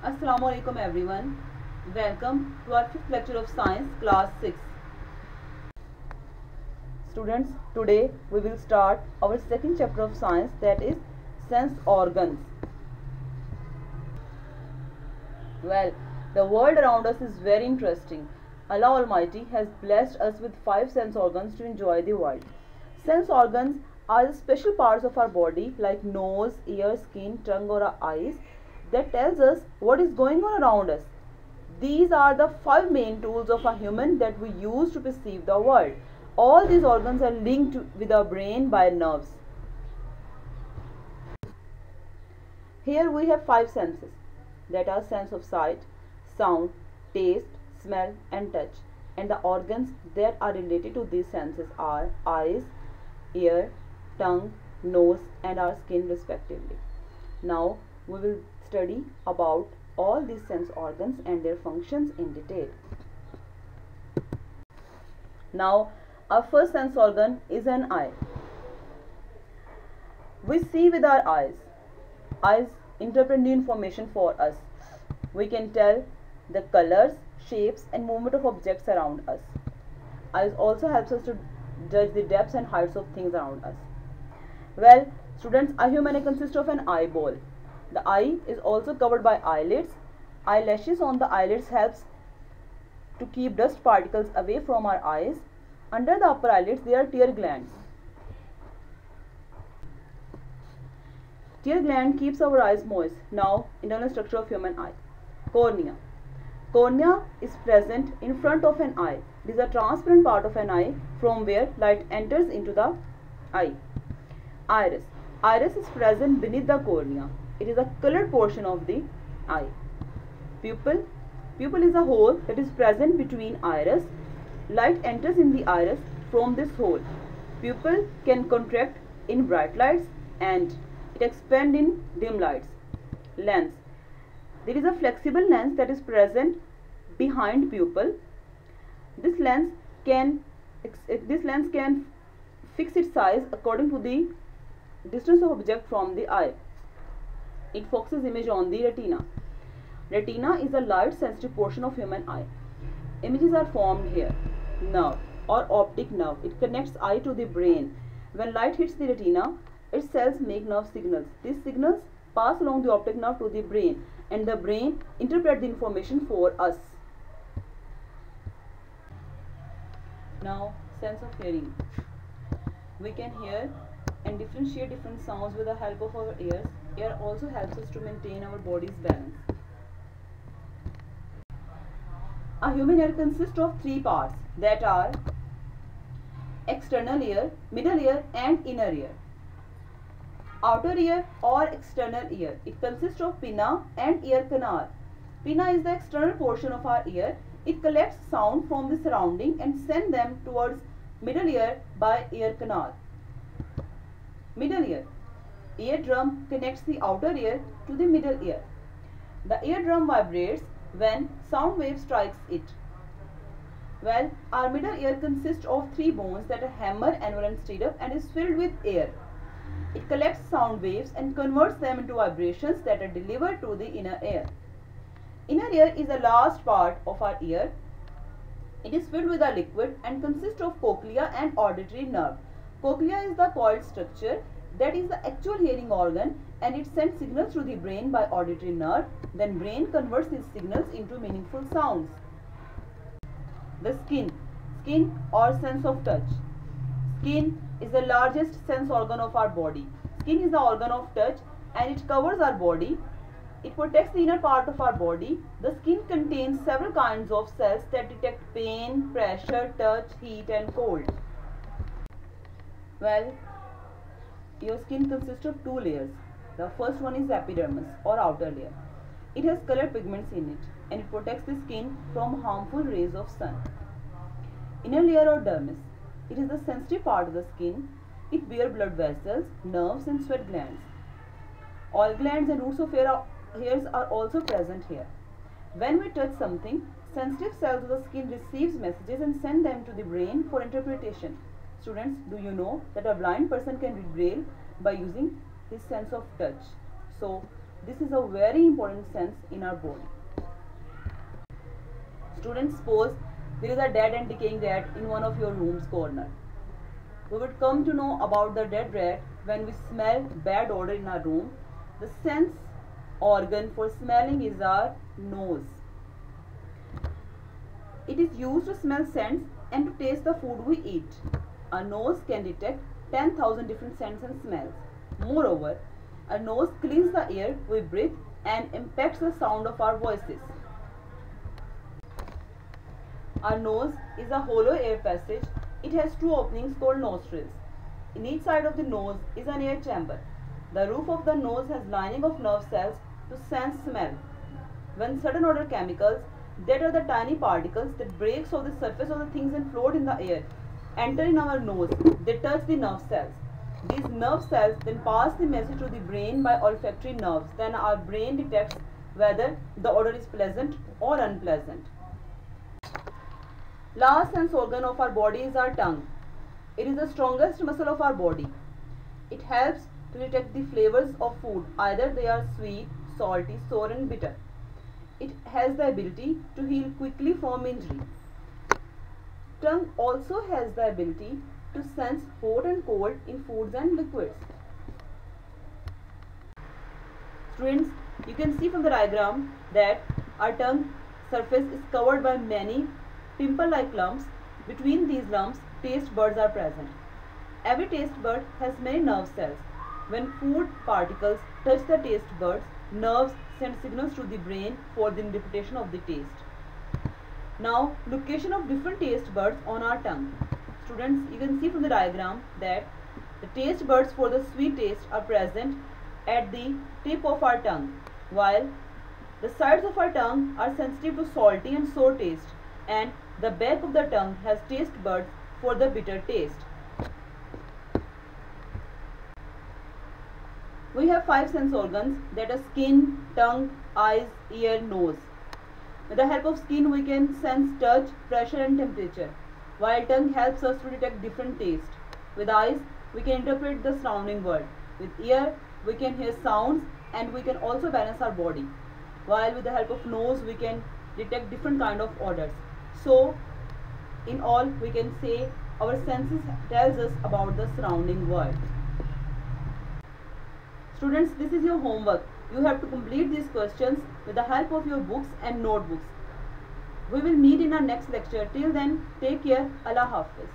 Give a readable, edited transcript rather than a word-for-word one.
Assalamu alaikum everyone. Welcome to our fifth lecture of science class 6. Students, today we will start our second chapter of science, that is sense organs. Well, the world around us is very interesting. Allah Almighty has blessed us with 5 sense organs to enjoy the world. Sense organs are the special parts of our body like nose, ear, skin, tongue or eyes that tells us what is going on around us. These are the 5 main tools of a human that we use to perceive the world. All these organs are linked with our brain by nerves. Here we have 5 senses, that are sense of sight, sound, taste, smell and touch. And the organs that are related to these senses are eyes, ear, tongue, nose and our skin respectively. Now we will study about all these sense organs and their functions in detail. Now our first sense organ is an eye. We see with our eyes. Eyes interpret new information for us. We can tell the colors, shapes and movement of objects around us. Eyes also helps us to judge the depths and heights of things around us. Well, students, a human consists of an eyeball. The eye is also covered by eyelids. Eyelashes on the eyelids helps to keep dust particles away from our eyes. Under the upper eyelids there are tear glands. Tear gland keeps our eyes moist. Now, internal structure of human eye. Cornea. Cornea is present in front of an eye. It is a transparent part of an eye from where light enters into the eye. Iris. Iris is present beneath the cornea. It is a colored portion of the eye. Pupil. Pupil is a hole that is present between iris. Light enters in the iris from this hole. Pupil can contract in bright lights and it expands in dim lights. Lens. There is a flexible lens that is present behind pupil. This lens can fix its size according to the distance of object from the eye. It focuses image on the retina. Retina is a light sensitive portion of human eye. Images are formed here. Nerve or optic nerve. It connects eye to the brain. When light hits the retina, its cells make nerve signals. These signals pass along the optic nerve to the brain and the brain interprets the information for us. Now, sense of hearing. We can hear and differentiate different sounds with the help of our ears. Ear also helps us to maintain our body's balance. A human ear consists of 3 parts, that are external ear, middle ear and inner ear. Outer ear or external ear. It consists of pinna and ear canal. Pinna is the external portion of our ear. It collects sound from the surrounding and sends them towards middle ear by ear canal. Middle ear. Eardrum connects the outer ear to the middle ear. The eardrum vibrates when sound wave strikes it. Well, our middle ear consists of 3 bones that are hammer, anvil and stirrup and is filled with air. It collects sound waves and converts them into vibrations that are delivered to the inner ear. Inner ear is the last part of our ear. It is filled with a liquid and consists of cochlea and auditory nerve. Cochlea is the coiled structure that is the actual hearing organ and it sends signals to the brain by auditory nerve. Then brain converts these signals into meaningful sounds. The skin. Skin or sense of touch. Skin is the largest sense organ of our body. Skin is the organ of touch and it covers our body. It protects the inner part of our body. The skin contains several kinds of cells that detect pain, pressure, touch, heat and cold. Well, your skin consists of 2 layers. The first one is epidermis or outer layer. It has colored pigments in it and it protects the skin from harmful rays of sun. Inner layer or dermis. It is the sensitive part of the skin. It bears blood vessels, nerves and sweat glands. Oil glands and roots of hairs are also present here. When we touch something, sensitive cells of the skin receives messages and send them to the brain for interpretation. Students, do you know that a blind person can read Braille by using his sense of touch? So, This is a very important sense in our body. Students, suppose there is a dead and decaying rat in one of your room's corner. We would come to know about the dead rat when we smell bad odor in our room. The sense organ for smelling is our nose. It is used to smell scents and to taste the food we eat. Our nose can detect 10,000 different scents and smells. Moreover, our nose cleans the air we breathe and impacts the sound of our voices. Our nose is a hollow air passage. It has two openings called nostrils. In each side of the nose is an air chamber. The roof of the nose has lining of nerve cells to sense smell. When certain odor chemicals, that are the tiny particles that breaks off the surface of the things and float in the air, enter in our nose, they touch the nerve cells. These nerve cells then pass the message to the brain by olfactory nerves. Then our brain detects whether the odor is pleasant or unpleasant. Last sense organ of our body is our tongue. It is the strongest muscle of our body. It helps to detect the flavors of food, either they are sweet, salty, sour and bitter. It has the ability to heal quickly from injury. Tongue also has the ability to sense hot and cold in foods and liquids. Students, you can see from the diagram that our tongue surface is covered by many pimple-like lumps. Between these lumps, taste buds are present. Every taste bud has many nerve cells. When food particles touch the taste buds, nerves send signals to the brain for the interpretation of the taste. Now, location of different taste buds on our tongue. Students, you can see from the diagram that the taste buds for the sweet taste are present at the tip of our tongue, while the sides of our tongue are sensitive to salty and sour taste, and the back of the tongue has taste buds for the bitter taste. We have 5 sense organs, that are skin, tongue, eyes, ear, nose. With the help of skin, we can sense touch, pressure and temperature, while tongue helps us to detect different tastes. With eyes, we can interpret the surrounding world. With ear, we can hear sounds and we can also balance our body, while with the help of nose, we can detect different kind of odors. So, in all, we can say our senses tells us about the surrounding world. Students, this is your homework. You have to complete these questions with the help of your books and notebooks. We will meet in our next lecture. Till then, take care. Allah Hafiz.